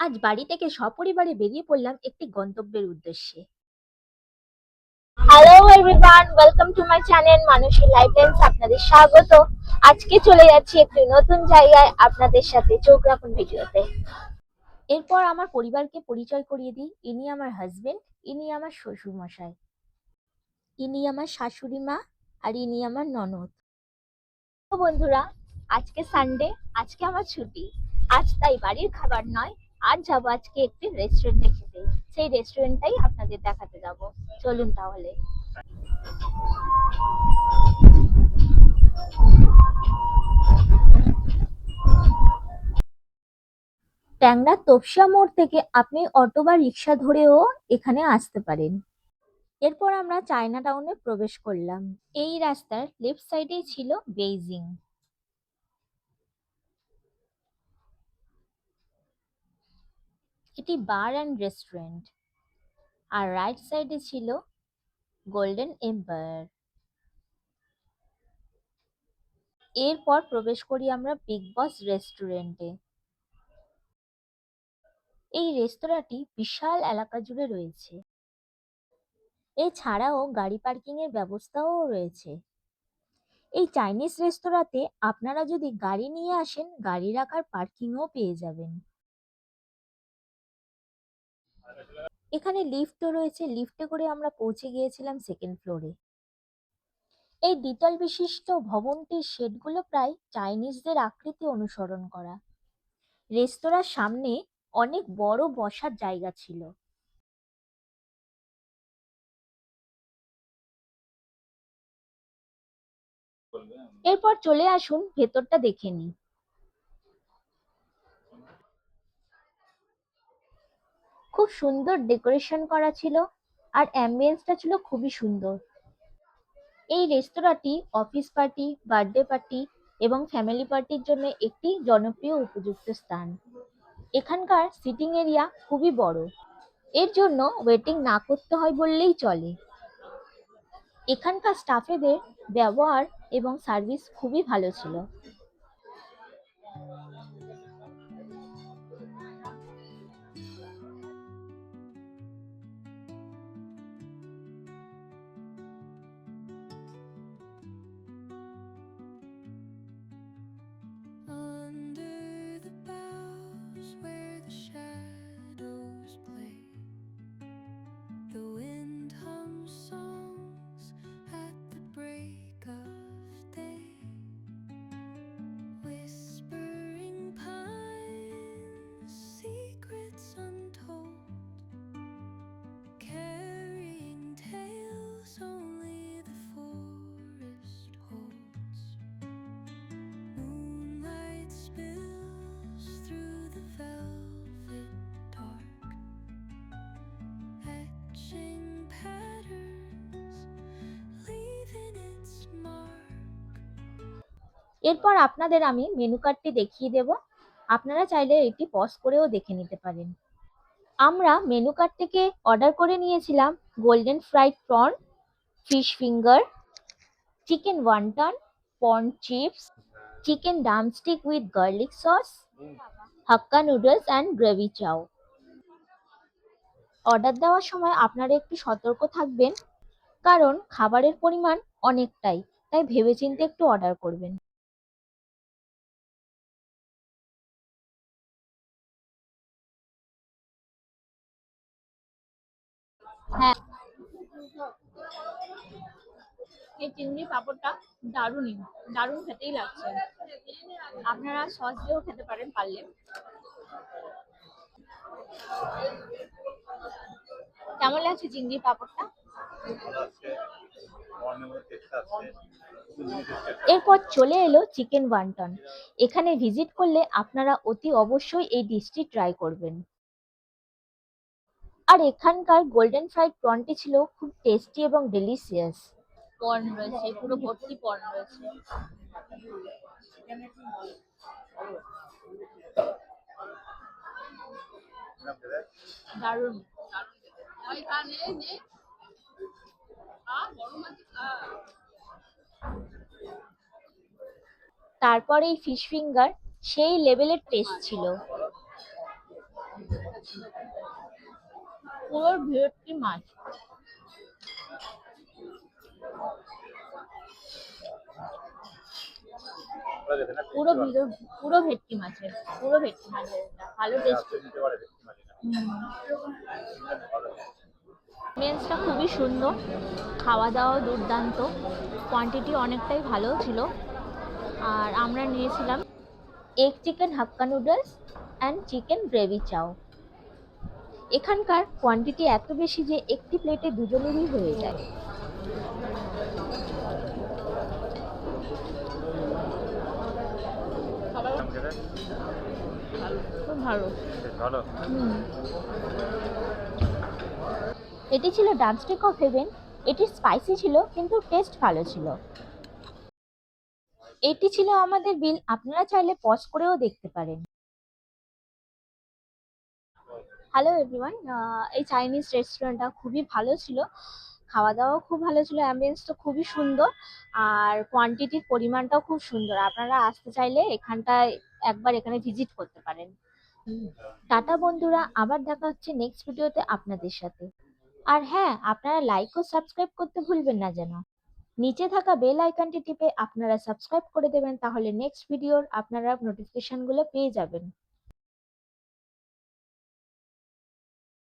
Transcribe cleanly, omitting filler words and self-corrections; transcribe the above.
আজ বাড়ি থেকে সপরিবারে বেরিয়ে পড়লাম একটি গন্তব্যের উদ্দেশ্যে। Hello everyone, welcome to my channel Mansi lifelines. আপনাদের স্বাগত। আজকে চলে যাচ্ছি একটি নতুন জায়গায় আপনাদের সাথে চোখ রাখুন ভিডিওতে। এরপর আমার পরিবারকে পরিচয় করিয়ে দিই। ইনি আমার হাজবেন্ড, ইনি আমার শ্বশুর মশাই, ইনি আমার শাশুড়ি মা, আর ইনি আমার ননদ। তো বন্ধুরা, আজকে সানডে, আজকে আমার ছুটি। আজ তাই বাড়ির খাবার নয়, আজ যাবো আজকে একটি রেস্টুরেন্টে খেতে। সেই রেস্টুরেন্টটাই আপনাদের দেখাতে যাব। চলুন তাহলে। ট্যাংরার তোপসা মোড় থেকে আপনি অটো বা রিক্সা ধরেও এখানে আসতে পারেন। এরপর আমরা চায়না টাউনে প্রবেশ করলাম। এই রাস্তার লেফট সাইডেই ছিল বেইজিং। এটি বার অ্যান্ড রেস্টুরেন্ট। আর রাইট সাইডে ছিল গোল্ডেন এম্পায়ার। এরপর প্রবেশ করি আমরা বিগ বস রেস্টুরেন্টে। এই রেস্তোরাঁটি বিশাল এলাকা জুড়ে রয়েছে। এছাড়াও গাড়ি পার্কিং এর ব্যবস্থাও রয়েছে। এই চাইনিজ রেস্তোরাঁতে আপনারা যদি গাড়ি নিয়ে আসেন, গাড়ি রাখার পার্কিংও পেয়ে যাবেন। এখানে লিফটও রয়েছে, লিফটে করে আমরা পৌঁছে গিয়েছিলাম সেকেন্ড ফ্লোরে। এই দ্বিতল বিশিষ্ট ভবনটির শেডগুলো প্রায় চাইনিজদের আকৃতি অনুসরণ করা। রেস্তোরাঁর সামনে অনেক বড় বসার জায়গা ছিল। এরপর চলে আসুন ভেতরটা দেখে নিই। খুব সুন্দর ডেকোরেশন করা ছিল, আর অ্যাম্বিয়েন্সটা ছিল খুবই সুন্দর। এই রেস্তোরাঁটি অফিস পার্টি, বার্থডে পার্টি এবং ফ্যামিলি পার্টির জন্য একটি জনপ্রিয় উপযুক্ত স্থান। এখানকার সিটিং এরিয়া খুবই বড়, এর জন্য ওয়েটিং না করতে হয় বললেই চলে। এখানকার স্টাফেদের ব্যবহার এবং সার্ভিস খুবই ভালো ছিল। Under the boughs where the shadows play, the wind hums songs at the break of day, whispering pines, secrets untold, carrying tales only the forest holds. Moonlight spills through the velvet dark, etching patterns, leaving its mark. এরপর আপনাদের আমি menu কার্ডটি দেখিয়ে দেব। আপনারা চাইলে এটি pause করেও দেখে নিতে পারেন। আমরা মেনু কার্ড থেকে অর্ডার করে নিয়েছিলাম golden fried prawn, fish finger, chicken wonton, porn chips, chicken drumstick with garlic sauce, hakka noodles and gravy chow. Order দেওয়ার সময় আপনারা একটু সতর্ক থাকবেন, কারণ খাবারের পরিমাণ অনেকটাই, তাই ভেবেচিন্তে একটু অর্ডার করবেন। হ্যাঁ, এই চিংড়ি পাঁপড়টা দারুণই, দারুণ খেতেই লাগছে। আপনারা সস দিয়েও খেতে পারেন পারলে। কেমন লাগছে চিংড়ি পাঁপড়টা? এরপর চলে এলো চিকেন ওয়ান্টন। এখানে ভিজিট করলে আপনারা অতি অবশ্যই এই ডিশটি ট্রাই করবেন। আর এখানকার গোল্ডেন ফ্রাইড প্রনটি ছিল খুব টেস্টি এবং ডেলিশিয়াস। পর্ন রয়েছে, পুরো ভর্তি পর্ন রয়েছে। দারুণ। তারপর এই ফিশ ফিঙ্গার সেই লেভেলের টেস্ট ছিল। পুরো ভেটকি মাছ। পুরো পুরো ভেটকি মাছের, পুরো ভেটকি মাছের এটা। ভালো টেস্টি। মেন্সটা খুবই সুন্দর, খাওয়া দাওয়া দুর্দান্ত, কোয়ান্টিটি অনেকটাই ভালো ছিল। আর আমরা নিয়েছিলাম egg chicken hakka noodles and chicken gravy chow. এখানকার কোয়ান্টিটি এত বেশি যে একটি প্লেটে দুজনেরই হয়ে যায়। খুব ভালো। হুম। এটি ছিল ড্রামস্টিক অফ হেভেন। এটি স্পাইসি ছিল কিন্তু টেস্ট ভালো ছিল। এটি ছিল আমাদের বিল, আপনারা চাইলে পজ করেও দেখতে পারেন। হ্যালো এভরিওয়ান, এই চাইনিজ রেস্টুরেন্টটা খুবই ভালো ছিল, খাওয়া দাওয়াও খুব ভালো ছিল, অ্যাম্বিয়েন্স তো খুবই সুন্দর, আর কোয়ান্টিটির পরিমাণটাও খুব সুন্দর। আপনারা আসতে চাইলে এখানটায় একবার এখানে ভিজিট করতে পারেন। টাটা বন্ধুরা, আবার দেখা হচ্ছে নেক্সট ভিডিওতে আপনাদের সাথে। আর হ্যাঁ, আপনারা লাইক ও সাবস্ক্রাইব করতে ভুলবেন না যেন। নিচে থাকা বেল আইকনটি টিপে আপনারা সাবস্ক্রাইব করে দেবেন, তাহলে নেক্সট ভিডিওর আপনারা নোটিফিকেশনগুলো পেয়ে যাবেন।